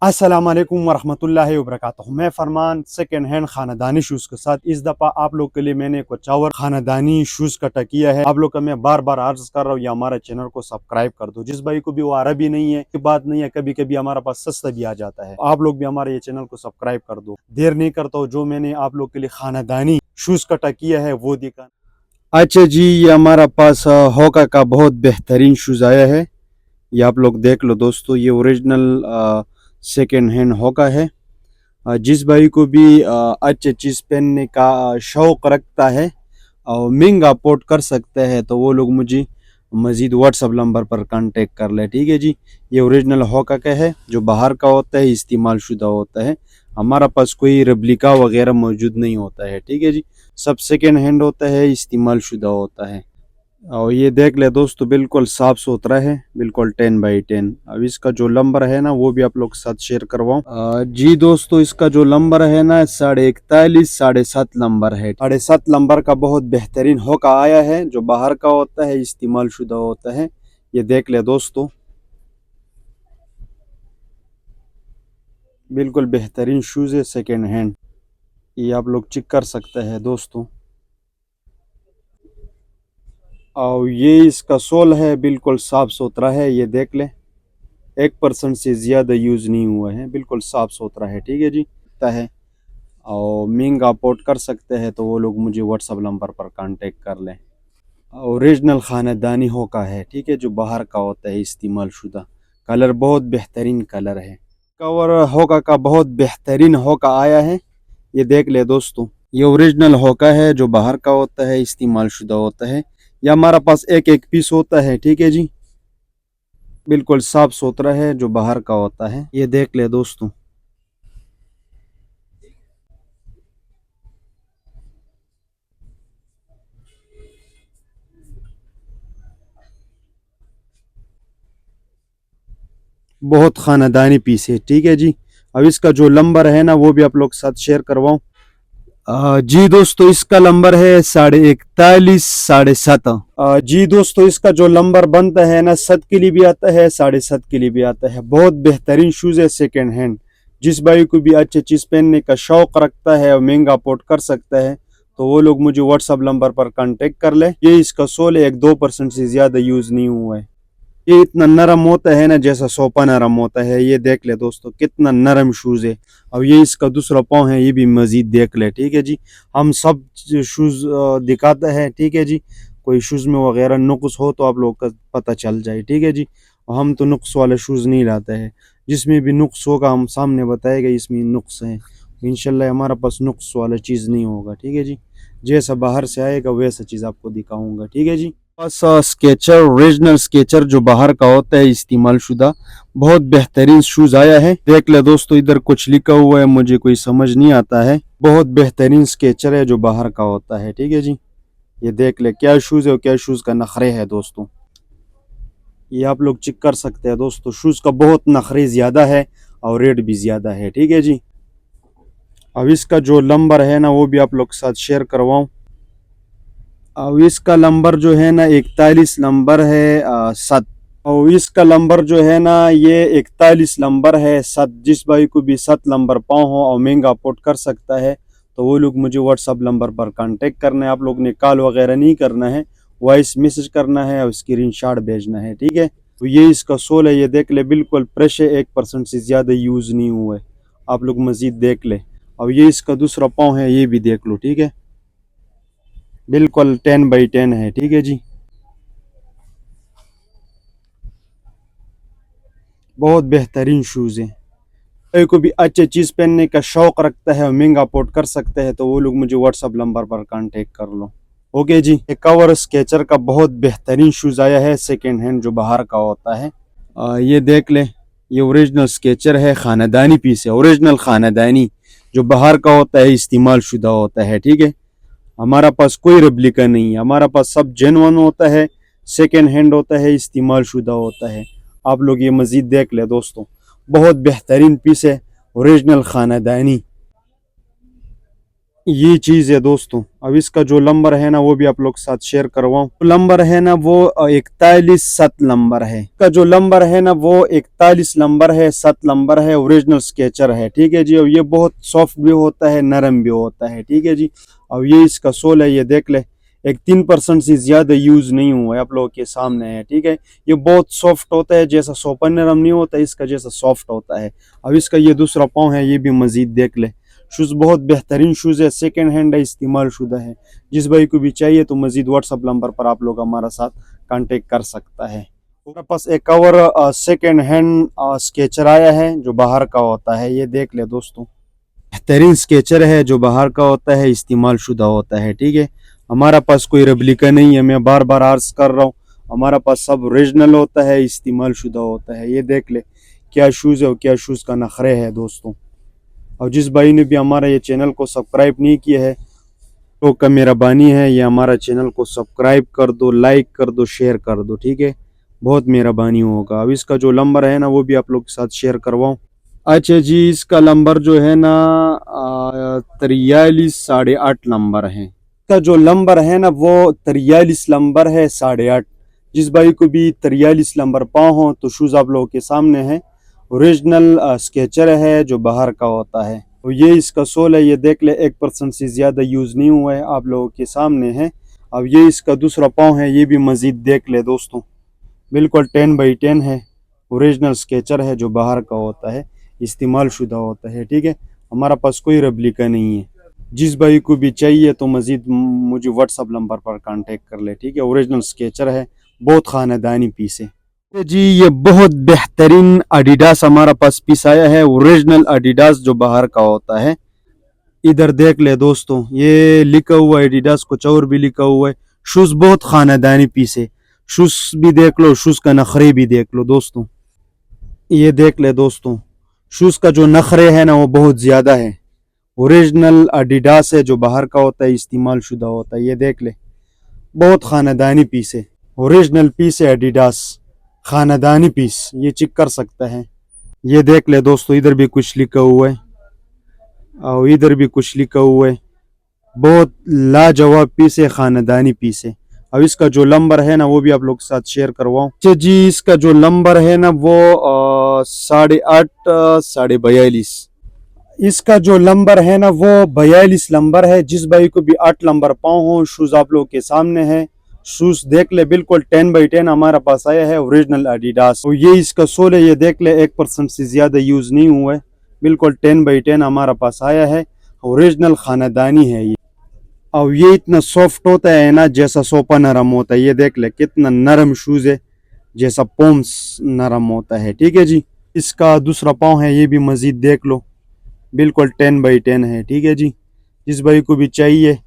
अस्सलाम वालेकुम वरहमतुल्लाहि वबरकातुहू। मैं फरमान सेकेंड हैंड खानदानी शूज़ के साथ इस दफ़ा आप लोग के लिए मैंने कुछ और खानदानी शूज़ कटा किया है। आप लोग का मैं बार बार अर्ज कर रहा हूँ, या हमारे चैनल को सब्सक्राइब कर दो। जिस भाई को भी वो अरबी नहीं है की बात नहीं है, कभी कभी हमारे पास सस्ता भी आ जाता है। आप लोग भी हमारे ये चैनल को सब्सक्राइब कर दो। देर नहीं करता हूँ, जो मैंने आप लोग के लिए खानदानी शूज़ कटा किया है वो दिखा। अच्छा जी, ये हमारा पास होका का बहुत बेहतरीन शूज़ आया है। ये आप लोग देख लो दोस्तों, ये ओरिजिनल सेकेंड हैंड होका है। जिस भाई को भी अच्छी चीज़ पहनने का शौक़ रखता है और महंगा अफोर्ड कर सकता है, तो वो लोग मुझे मज़ीद व्हाट्सअप नंबर पर कांटेक्ट कर ले। ठीक है जी। ये ओरिजिनल होका का है, जो बाहर का होता है, इस्तेमाल शुदा होता है। हमारा पास कोई रेप्लिका वगैरह मौजूद नहीं होता है। ठीक है जी। सब सेकेंड हैंड होता है, इस्तेमाल शुदा होता है। और ये देख ले दोस्तों, बिल्कुल साफ सुथरा है, बिल्कुल 10/10। अब इसका जो नंबर है ना, वो भी आप लोग के साथ शेयर करवाऊं। जी दोस्तों, इसका जो नंबर है ना 41 7.5 नंबर है। 7.5 नंबर का बहुत बेहतरीन होका आया है, जो बाहर का होता है, इस्तेमाल शुदा होता है। ये देख ले दोस्तों, बिल्कुल बेहतरीन शूज़ है, सेकेंड हैंड। ये आप लोग चेक कर सकते हैं दोस्तों। और ये इसका सोल है, बिल्कुल साफ सुथरा है। ये देख ले, 1% से ज़्यादा यूज़ नहीं हुआ है, बिल्कुल साफ़ सुथरा है। ठीक है जी। है और महंगा अफोर्ड कर सकते हैं, तो वो लोग मुझे व्हाट्सअप नंबर पर कांटेक्ट कर लें। ओरिजिनल खानदानी होका है, ठीक है, जो बाहर का होता है, इस्तेमाल शुदा। कलर बहुत बेहतरीन कलर है। कवर होका का बहुत बेहतरीन होका आया है। ये देख ले दोस्तों, ये ओरिजिनल होका है, जो बाहर का होता है, इस्तेमाल शुदा होता है। यह हमारा पास एक एक पीस होता है। ठीक है जी। बिल्कुल साफ सुथरा है, जो बाहर का होता है। ये देख ले दोस्तों, बहुत खानदानी पीस है। ठीक है जी। अब इसका जो नंबर है ना, वो भी आप लोग साथ शेयर करवाऊं। जी दोस्तों, इसका नंबर है 41 7.5। जी दोस्तों, इसका जो नंबर बनता है ना, 7 के लिए भी आता है, 7.5 के लिए भी आता है। बहुत बेहतरीन शूज़ है, सेकेंड हैंड। जिस भाई को भी अच्छी चीज़ पहनने का शौक रखता है और महंगा अफोर्ड कर सकता है, तो वो लोग मुझे व्हाट्सअप नंबर पर कांटेक्ट कर ले। ये इसका सोल 1-2% से ज़्यादा यूज़ नहीं हुआ है। ये इतना नरम होता है ना, जैसा सोफा नरम होता है। ये देख ले दोस्तों, कितना नरम शूज़ है। अब ये इसका दूसरा पाँव है, ये भी मजीद देख ले। ठीक है जी। हम सब शूज़ दिखाते हैं। ठीक है जी। कोई शूज़ में वगैरह नुक्स हो तो आप लोग का पता चल जाए। ठीक है जी। और हम तो नुक्स वाले शूज़ नहीं लाते हैं। जिसमें भी नुक्स होगा हम सामने बताएगा, इसमें नुक्स है। इंशाल्लाह हमारा पास नुक्स वाला चीज़ नहीं होगा। ठीक है जी। जैसा बाहर से आएगा वैसा चीज़ आपको दिखाऊंगा। ठीक है जी। स्केचर, ओरिजिनल स्केचर, जो बाहर का होता है, इस्तेमाल शुदा। बहुत बेहतरीन शूज आया है। देख ले दोस्तों, इधर कुछ लिखा हुआ है, मुझे कोई समझ नहीं आता है। बहुत बेहतरीन स्केचर है, जो बाहर का होता है। ठीक है जी। ये देख ले, क्या शूज है और क्या शूज का नखरे है दोस्तों। ये आप लोग चेक कर सकते हैं दोस्तों, शूज का बहुत नखरे ज्यादा है और रेट भी ज्यादा है। ठीक है जी। अब इसका जो नंबर है ना, वो भी आप लोग के साथ शेयर करवाऊं। अब इसका नंबर जो है ना, 41 नंबर है 7। और इसका नंबर जो है ना, ये 41 नंबर है 7। जिस भाई को भी 7 नंबर पाँव हो और महंगा अफोर्ड कर सकता है, तो वो लोग मुझे व्हाट्सअप नंबर पर कांटेक्ट करना है। आप लोग ने कॉल वगैरह नहीं करना है, वॉइस मैसेज करना है और स्क्रीनशॉट भेजना है। ठीक है। तो ये इसका सोल है, ये देख ले, बिल्कुल फ्रेश है, 1% से ज़्यादा यूज़ नहीं हुआ है। आप लोग मज़ीद देख ले। और ये इसका दूसरा पाँव है, ये भी देख लो। ठीक है। बिल्कुल 10/10 है। ठीक है जी। बहुत बेहतरीन शूज़ है। कोई को भी अच्छी चीज़ पहनने का शौक रखता है और महंगा अफोर्ड कर सकता है, तो वो लोग मुझे व्हाट्सअप नंबर पर कांटेक्ट कर लो। ओके जी। एक कवर स्केचर का बहुत बेहतरीन शूज़ आया है, सेकेंड हैंड, जो बाहर का होता है। ये देख ले, ये ओरिजिनल स्केचर है, खानदानी पीस है, ओरिजिनल खानदानी, जो बाहर का होता है, इस्तेमाल शुदा होता है। ठीक है। हमारा पास कोई रेप्लिका नहीं है, हमारा पास सब जेन्युइन होता है, सेकेंड हैंड होता है, इस्तेमाल शुदा होता है। आप लोग ये मज़ीद देख ले दोस्तों, बहुत बेहतरीन पीस है, ओरिजिनल खानदानी। ये चीज़ है दोस्तों। अब इसका जो नंबर है ना वो भी आप लोग के साथ शेयर करवाऊँ। नंबर है ना वो 41 7 नंबर है। इसका जो नंबर है ना वो 41 नंबर है, 7 नंबर है, ओरिजिनल स्केचर है। ठीक है जी। और ये बहुत सॉफ्ट भी होता है, नरम भी होता है। ठीक है जी। अब ये इसका सोल है, ये देख ले, एक 3% से ज्यादा यूज नहीं हुआ है, आप लोगों के सामने है। ठीक है। ये बहुत सॉफ्ट होता है, जैसा सोपर नरम नहीं होता इसका जैसा सॉफ्ट होता है। अब इसका ये दूसरा पाँव है, ये भी मजीद देख ले। शूज़ बहुत बेहतरीन शूज़ है, सेकेंड हैंड है, इस्तेमाल शुदा है। जिस भाई को भी चाहिए तो मजीद व्हाट्सअप नंबर पर आप लोग हमारा साथ कांटेक्ट कर सकता है। हमारे पास एक और सेकेंड हैंड स्केचर आया है जो बाहर का होता है, ये देख ले दोस्तों। बेहतरीन स्केचर है जो बाहर का होता है, इस्तेमाल शुदा होता है। ठीक है। हमारा पास कोई रेप्लिका नहीं है, मैं बार बार अर्ज कर रहा हूँ। हमारा पास सब ओरिजिनल होता है, इस्तेमाल शुदा होता है। ये देख ले क्या शूज़ है और क्या शूज़ का नखरे है दोस्तों। और जिस भाई ने भी हमारा ये चैनल को सब्सक्राइब नहीं किया है तो का मेहरबानी है, ये हमारा चैनल को सब्सक्राइब कर दो, लाइक कर दो, शेयर कर दो। ठीक है। बहुत मेहरबानी होगा। अब इसका जो नंबर है ना वो भी आप लोग के साथ शेयर करवाऊँ। अच्छा जी, इसका नंबर जो है ना 43 8.5 नंबर है। इसका जो नंबर है ना वो 43 नंबर है, 8.5। जिस भाई को भी 43 नंबर पाओ हो तो शूज़ आप लोगों के सामने है। ओरिजिनल स्केचर है जो बाहर का होता है। तो ये इसका सोल है, ये देख ले, 1% से ज़्यादा यूज़ नहीं हुआ है, आप लोगों के सामने है। अब ये इसका दूसरा पाँव है, ये भी मज़ीद देख ले दोस्तों। बिल्कुल 10x10 है, ओरिजिनल स्केचर है जो बाहर का होता है, इस्तेमाल शुदा होता है। ठीक है। हमारा पास कोई रेप्लिका नहीं है। जिस भाई को भी चाहिए तो मज़ीद मुझे व्हाट्सअप नंबर पर कांटेक्ट कर ले। ठीक है। ओरिजिनल स्केचर है, बहुत ख़ानदानी पीस है। जी ये बहुत बेहतरीन एडिडास हमारा पास पीस आया है, ओरिजिनल एडिडास जो बाहर का होता है। इधर देख ले दोस्तों, ये लिखा हुआ है एडिडास, कुछ और भी लिखा हुआ है। शूज़ बहुत ख़ानदानी पीस है। शूज़ भी देख लो, शूज़ का नखरे भी देख लो दोस्तों। ये देख ले दोस्तों, शूज़ का जो नखरे है ना वो बहुत ज़्यादा है। ओरिजिनल एडिडास है जो बाहर का होता है, इस्तेमाल शुदा होता है। ये देख ले, बहुत ख़ानदानी पीस है, ओरिजिनल पीस है एडिडास, ख़ानदानी पीस, ये चेक कर सकता है। ये देख ले दोस्तों, इधर भी कुछ लिखा हुआ है और इधर भी कुछ लिखा हुआ है। बहुत लाजवाब पीस है, ख़ानदानी पीस है। अब इसका जो नंबर है ना वो भी आप लोग के साथ शेयर करवाऊँ। अच्छा जी, इसका जो नंबर है ना वो 8.5 42। इसका जो नंबर है ना वो 42 नंबर है। जिस भाई को भी 8 नंबर पाओ हो, शूज़ आप लोग के सामने है। शूज़ देख ले, बिल्कुल 10x10 हमारा पास आया है, ओरिजिनल एडिडास। और ये इसका सोल है, ये देख ले, 1% से ज़्यादा यूज़ नहीं हुआ है, बिल्कुल 10x10 हमारा पास आया है, ओरिजिनल ख़ानदानी है ये। और ये इतना सॉफ्ट होता है ना जैसा सोफा नरम होता है। ये देख ले कितना नरम शूज़ है, जैसा पोम्स नरम होता है। ठीक है जी। इसका दूसरा पाँव है, ये भी मज़ीद देख लो, बिल्कुल 10x10 है। ठीक है जी। जिस भाई को भी चाहिए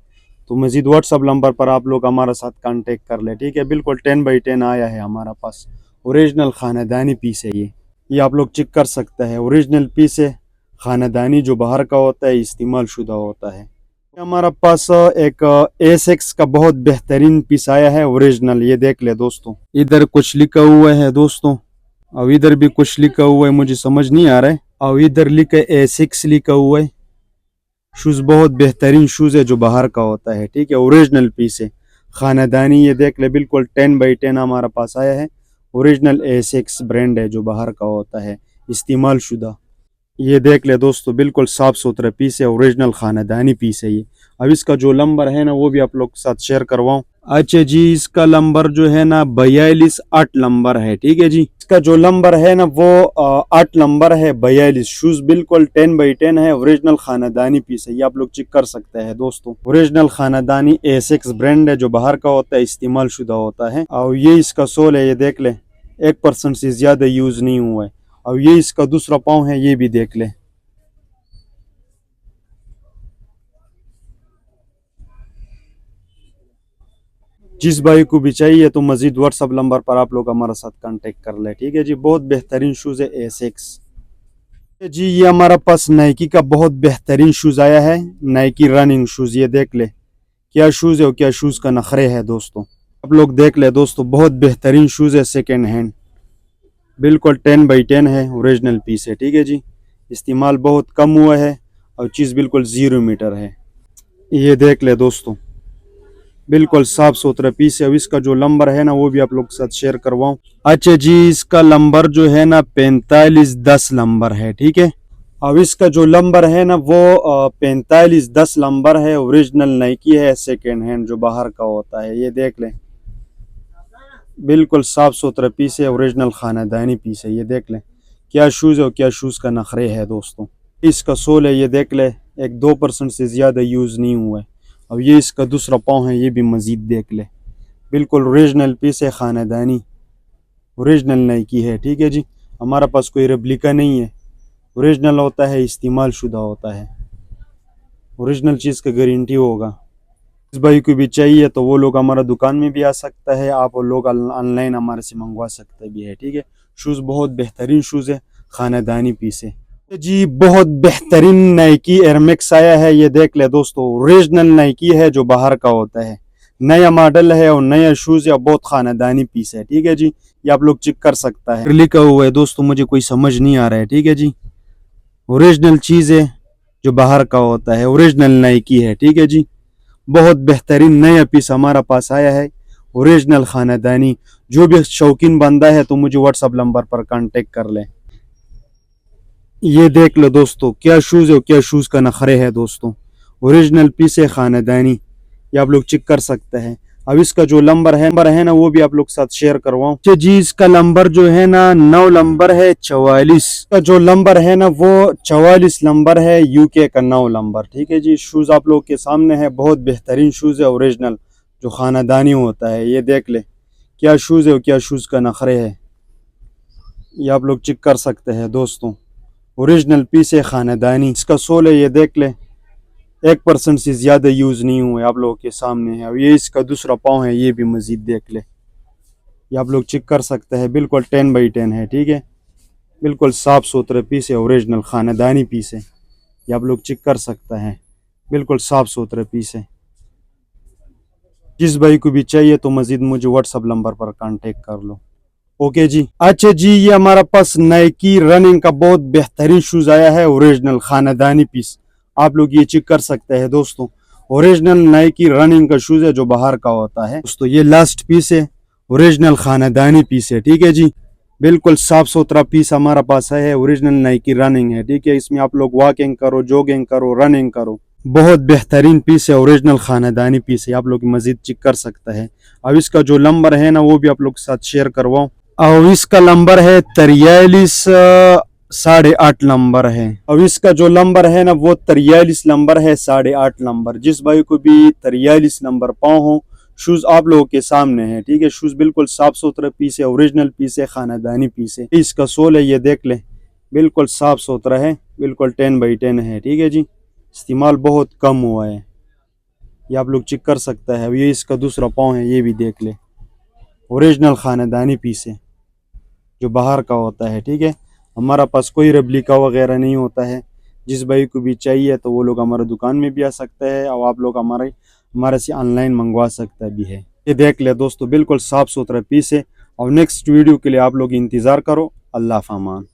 तो मज़ीद व्हाट्सअप नंबर पर आप लोग हमारा साथ कांटेक्ट कर ले। ठीक है। बिल्कुल 10x10 आया है हमारा पास, ओरिजिनल ख़ानदानी पीस है ये आप लोग चेक कर सकते हैं। ओरिजिनल पीस है, ख़ानदानी जो बाहर का होता है, इस्तेमाल शुदा होता है। हमारा पास एक एसेक्स का बहुत बेहतरीन पीस आया है, ओरिजिनल। ये देख ले दोस्तों, इधर कुछ लिखा हुआ है दोस्तों, और इधर भी कुछ लिखा हुआ है, मुझे समझ नहीं आ रहा है। और इधर लिखा है A6 लिखा हुआ है। शूज़ बहुत बेहतरीन शूज़ है जो बाहर का होता है। ठीक है। ओरिजिनल पीस है, ख़ानदानी। ये देख ले, बिल्कुल 10x10 हमारा पास आया है, ओरिजिनल A6 ब्रांड है जो बाहर का होता है, इस्तेमाल शुदा। ये देख ले दोस्तों, बिल्कुल साफ़ सुथरा पीस है, ओरिजिनल ख़ानदानी पीस है ये। अब इसका जो नंबर है ना वो भी आप लोग के साथ शेयर करवाऊँ। अच्छा जी, इसका नंबर जो है ना 42 8 नंबर है। ठीक है जी। इसका जो नंबर है ना वो 8 नंबर है, 42। शूज़ बिल्कुल 10x10 है, ओरिजिनल ख़ानदानी पीस है, ये आप लोग चेक कर सकते हैं दोस्तों। ओरिजिनल ख़ानदानी A6 ब्रांड है जो बाहर का होता है, इस्तेमाल शुदा होता है। और ये इसका सोल है, ये देख ले, 1% से ज़्यादा यूज़ नहीं हुआ है। और ये इसका दूसरा पाँव है, ये भी देख ले। जिस भाई को भी चाहिए तो मजीद व्हाट्सअप नंबर पर आप लोग हमारे साथ कांटेक्ट कर ले। ठीक है जी। बहुत बेहतरीन शूज़ है A6 जी। ये हमारा पास नाइकी का बहुत बेहतरीन शूज़ आया है, नाइकी रनिंग शूज़। ये देख ले क्या शूज़ है और क्या शूज़ का नखरे है दोस्तों। आप लोग देख ले दोस्तों, बहुत बेहतरीन शूज़ है, सेकेंड हैंड, बिल्कुल 10x10 है, ओरिजिनल पीस है। ठीक है जी। इस्तेमाल बहुत कम हुआ है और चीज़ बिल्कुल 0 मीटर है। ये देख ले दोस्तों, बिल्कुल साफ सुथरा पीस है। अब इसका जो नंबर है ना वो भी आप लोग के साथ शेयर करवाऊं। अच्छा जी, इसका नंबर जो है ना 4510 नंबर है, ठीक है। अब इसका जो नंबर है ना वो 4510 नंबर है। ओरिजिनल नाइकी है, सेकेंड हैंड जो बाहर का होता है। ये देख लें, बिल्कुल साफ सुथरा पीस है, ओरिजिनल खानदानी पीस है। ये देख लें क्या शूज़ है और क्या शूज़ का नखरे है दोस्तों। इसका सोल है, ये देख ले, एक 2% से ज़्यादा यूज़ नहीं हुआ है। अब ये इसका दूसरा पाँव है, ये भी मज़ीद देख ले, बिल्कुल ओरिजिनल पीस है, खानदानी ओरिजिनल नाइकी है, ठीक है जी। हमारा पास कोई रेप्लिका नहीं है, ओरिजिनल होता है, इस्तेमाल शुदा होता है, ओरिजिनल चीज़ का गारंटी होगा। इस भाई को भी चाहिए तो वो लोग हमारा दुकान में भी आ सकता है, आप लोग ऑनलाइन हमारे से मंगवा सकते भी है, ठीक है। शूज़ बहुत बेहतरीन शूज़ है, खानदानी पीस है जी। बहुत बेहतरीन नाइकी एयरमैक्स आया है, ये देख ले दोस्तों, ओरिजिनल नाइकी है जो बाहर का होता है, नया मॉडल है और नया शूज़ है, बहुत खानदानी पीस है, ठीक है जी। ये आप लोग चेक कर सकता है, लिखा हुआ है दोस्तों, मुझे कोई समझ नहीं आ रहा है, ठीक है जी। ओरिजिनल चीज़ है जो बाहर का होता है, ओरिजिनल नाइकी है, ठीक है जी। बहुत बेहतरीन नया पीस हमारा पास आया है, ओरिजिनल खानदानी। जो भी शौकीन बंदा है तो मुझे व्हाट्सअप नंबर पर कांटेक्ट कर ले। ये देख लो दोस्तों, क्या शूज़ है, क्या शूज़ का नखरे है दोस्तों, ओरिजिनल पीस है, खानदानी। ये आप लोग चेक कर सकते हैं। अब इसका जो नंबर है ना वो भी आप लोग साथ शेयर करवाऊं। अच्छा जी, इसका नंबर जो है ना 9 नंबर है, 44 का जो नंबर है ना वो 44 नंबर है, यूके का 9 नंबर, ठीक है जी। शूज़ आप लोग के सामने है, बहुत बेहतरीन शूज़ है, ओरिजिनल जो खानदानी होता है। ये देख ले क्या शूज़ है और क्या शूज़ का नखरे है, ये आप लोग चेक कर सकते हैं दोस्तों, ओरिजिनल पीस है, खानदानी। इसका सोल है, ये देख ले, 1% से ज़्यादा यूज़ नहीं हुए, आप लोगों के सामने है। अब ये इसका दूसरा पाँव है, ये भी मज़ीद देख ले, ये आप लोग चेक कर सकते हैं, बिल्कुल 10x10 है, ठीक है। बिल्कुल साफ़ सुथरे पीस है, ओरिजिनल खानदानी पीस है, ये आप लोग चेक कर सकते हैं, बिल्कुल साफ़ सुथरे पीस है। जिस भाई को भी चाहिए तो मज़ीद मुझे व्हाट्सअप नंबर पर कांटेक्ट कर लो। ओके जी। अच्छा जी, ये हमारा पास नाइकी रनिंग का बहुत बेहतरीन शूज़ आया है, ओरिजिनल खानदानी पीस, आप लोग ये चेक कर सकते हैं दोस्तों, ओरिजिनल नाइकी रनिंग का शूज़ है जो बाहर का होता है दोस्तों। ये लास्ट पीस है, ओरिजिनल खानदानी पीस है, ठीक है जी। बिल्कुल साफ सुथरा पीस हमारा पास है, ओरिजिनल नाइकी रनिंग है, ठीक है। इसमें आप लोग वॉकिंग करो, जॉगिंग करो, रनिंग करो, बहुत बेहतरीन पीस है, ओरिजिनल खानदानी पीस है, आप लोग मज़ीद चेक कर सकते हैं। अब इसका जो नंबर है ना वो भी आप लोग के साथ शेयर करवाऊँ। और इसका नंबर है 43 8.5 नंबर है। अब इसका जो नंबर है ना वो 43 नंबर है, 8.5 नंबर। जिस भाई को भी 43 नंबर पाँव हो, शूज़ आप लोगों के सामने है, ठीक है। शूज़ बिल्कुल साफ सुथरा पीस है, ओरिजिनल पीस है, खानदानी पीस है। इसका सोल है, ये देख ले, बिल्कुल साफ सुथरा है, बिल्कुल 10x10 है, ठीक है जी। इस्तेमाल बहुत कम हुआ है, ये आप लोग चेक कर सकता है। अब ये इसका दूसरा पाँव है, ये भी देख ले, ओरिजिनल खानदानी पीस है जो बाहर का होता है, ठीक है। हमारा पास कोई रेप्लिका वगैरह नहीं होता है। जिस भाई को भी चाहिए तो वो लोग हमारे दुकान में भी आ सकते हैं और आप लोग हमारे से ऑनलाइन मंगवा सकते भी है। ये देख ले दोस्तों, बिल्कुल साफ़ सुथरा पीस है। और नेक्स्ट वीडियो के लिए आप लोग इंतज़ार करो। अल्लाह फ़ामान।